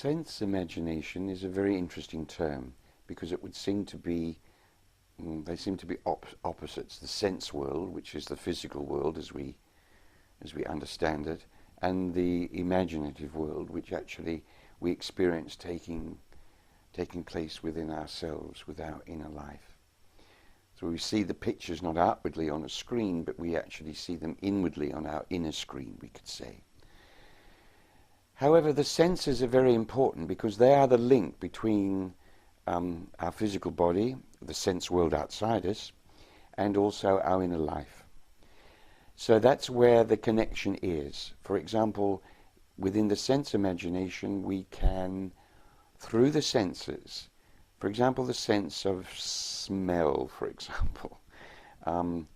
sense imagination is a very interesting term because it would seem to be, they seem to be opposites. The sense world, which is the physical world as we understand it, and the imaginative world, which actually we experience taking place within ourselves, with our inner life. So we see the pictures not outwardly on a screen, but we actually see them inwardly on our inner screen, we could say. However, the senses are very important because they are the link between our physical body, the sense world outside us, and also our inner life. So that's where the connection is. For example, within the sense imagination, we can, through the senses, for example, the sense of smell, for example,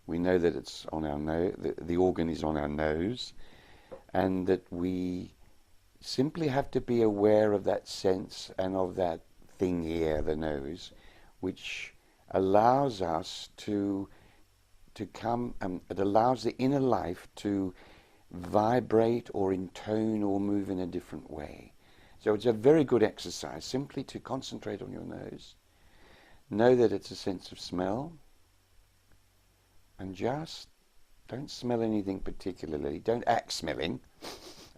we know that it's on our nose, the organ is on our nose, and that we simply have to be aware of that sense and of that thing here, the nose, which allows us to come, it allows the inner life to vibrate or intone or move in a different way. So it's a very good exercise simply to concentrate on your nose, know that it's a sense of smell, and just don't smell anything particularly. Don't act smelling.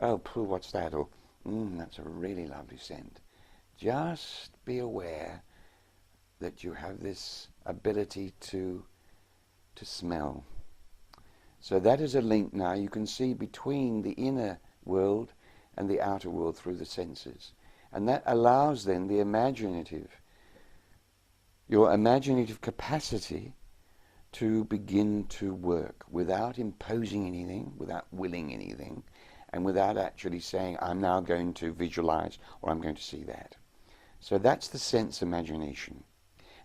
Oh, pooh, what's that? Or, that's a really lovely scent. Just be aware that you have this ability to smell. So that is a link now you can see between the inner world and the outer world through the senses. And that allows then the your imaginative capacity to begin to work without imposing anything, without willing anything, and without actually saying, I'm now going to visualize or I'm going to see that. So that's the sense imagination.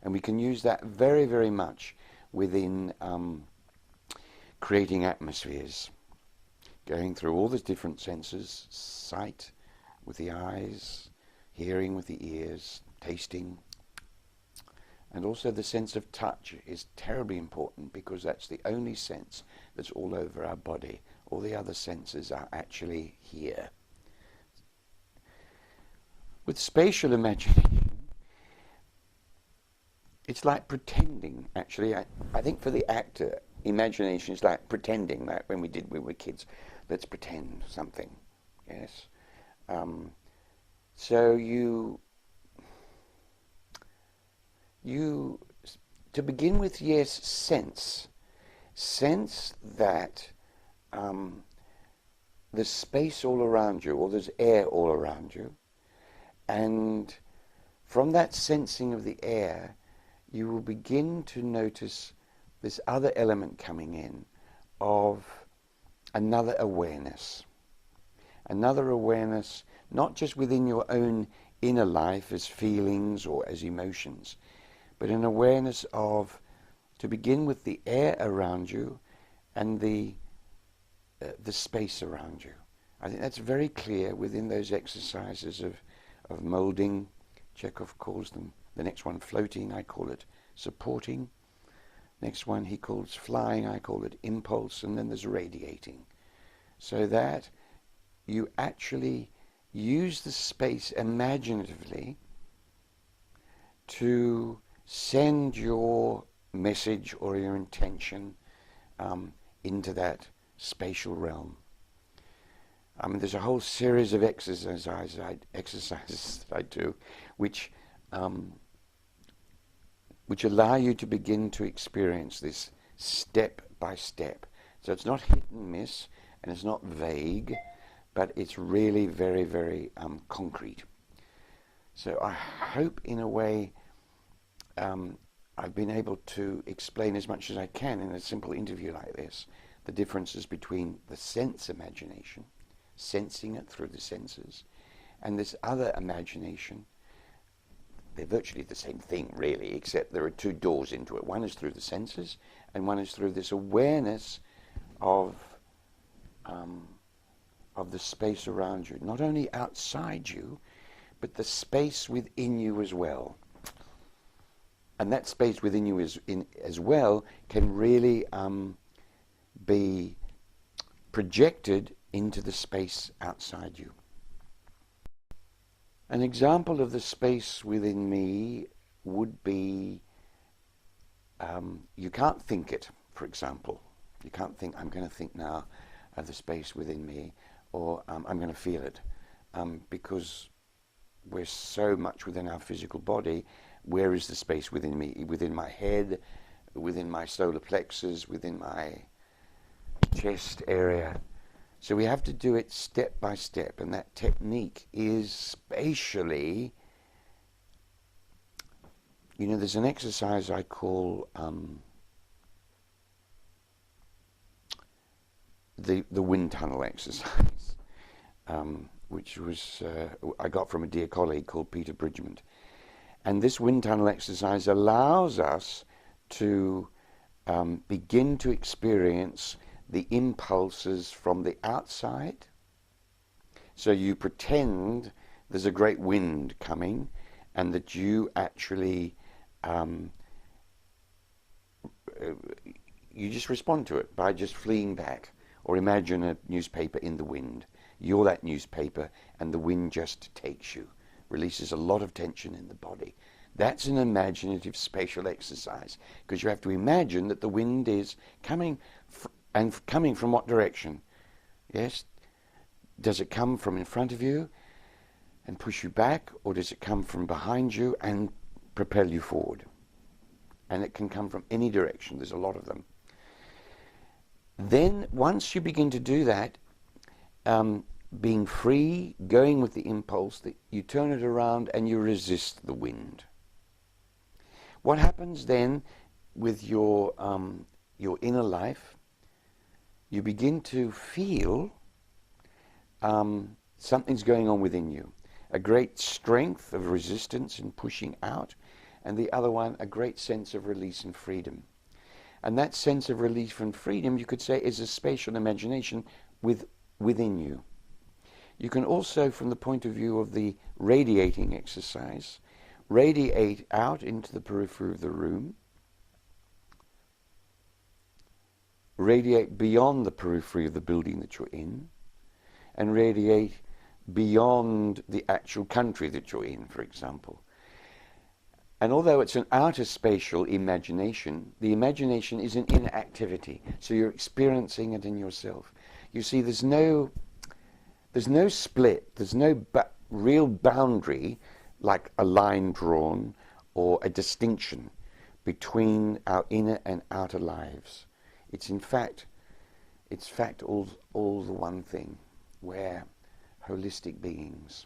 And we can use that very, very much within creating atmospheres, going through all the different senses, sight with the eyes, hearing with the ears, tasting. And also the sense of touch is terribly important because that's the only sense that's all over our body. All the other senses are actually here. With spatial imagination, it's like pretending, actually. I think for the actor, imagination is like pretending, like when we were kids. Let's pretend something, yes. So to begin with, yes, sense that there's space all around you, or there's air all around you, and from that sensing of the air, you will begin to notice this other element coming in of another awareness. Another awareness, not just within your own inner life as feelings or as emotions, but an awareness of, to begin with, the air around you and the space around you. I think that's very clear within those exercises of molding. Chekhov calls them, the next one floating, I call it supporting. Next one he calls flying, I call it impulse, and then there's radiating. So that you actually use the space imaginatively to send your message or your intention into that spatial realm. I mean, there's a whole series of exercises that I do, which allow you to begin to experience this step by step. So it's not hit and miss, and it's not vague, but it's really very, very concrete. So I hope, in a way, I've been able to explain as much as I can in a simple interview like this, the differences between the sense imagination, sensing it through the senses, and this other imagination. They're virtually the same thing, really, except there are two doors into it. One is through the senses, and one is through this awareness of the space around you, not only outside you, but the space within you as well. And that space within you as well can really be projected into the space outside you. An example of the space within me would be, you can't think it, for example. You can't think, I'm going to think now of the space within me, or I'm going to feel it, because we're so much within our physical body. Where is the space within me? Within my head, within my solar plexus, within my chest area. So we have to do it step by step, and that technique is spatially, you know, there's an exercise I call the Windtunnel Exercise, which was I got from a dear colleague called Peter Bridgman. And this Windtunnel Exercise allows us to begin to experience the impulses from the outside. So you pretend there's a great wind coming, and that you actually you just respond to it by just fleeing back, or imagine a newspaper in the wind. You're that newspaper, and the wind just takes you, releases a lot of tension in the body. That's an imaginative spatial exercise, because you have to imagine that the wind is coming, and coming from what direction? Yes? Does it come from in front of you and push you back, or does it come from behind you and propel you forward? And it can come from any direction. There's a lot of them. Then, once you begin to do that, being free, going with the impulse, that you turn it around and you resist the wind. What happens then with your inner life? You begin to feel something's going on within you. A great strength of resistance and pushing out, and the other one, a great sense of release and freedom. And that sense of relief and freedom, you could say, is a spatial imagination within you. You can also, from the point of view of the radiating exercise, radiate out into the periphery of the room, radiate beyond the periphery of the building that you're in, and radiate beyond the actual country that you're in, for example. And although it's an outer spatial imagination, the imagination is an inner activity, so you're experiencing it in yourself. You see, there's no split, there's no real boundary, like a line drawn or a distinction between our inner and outer lives. It's in fact all the one thing. We're holistic beings.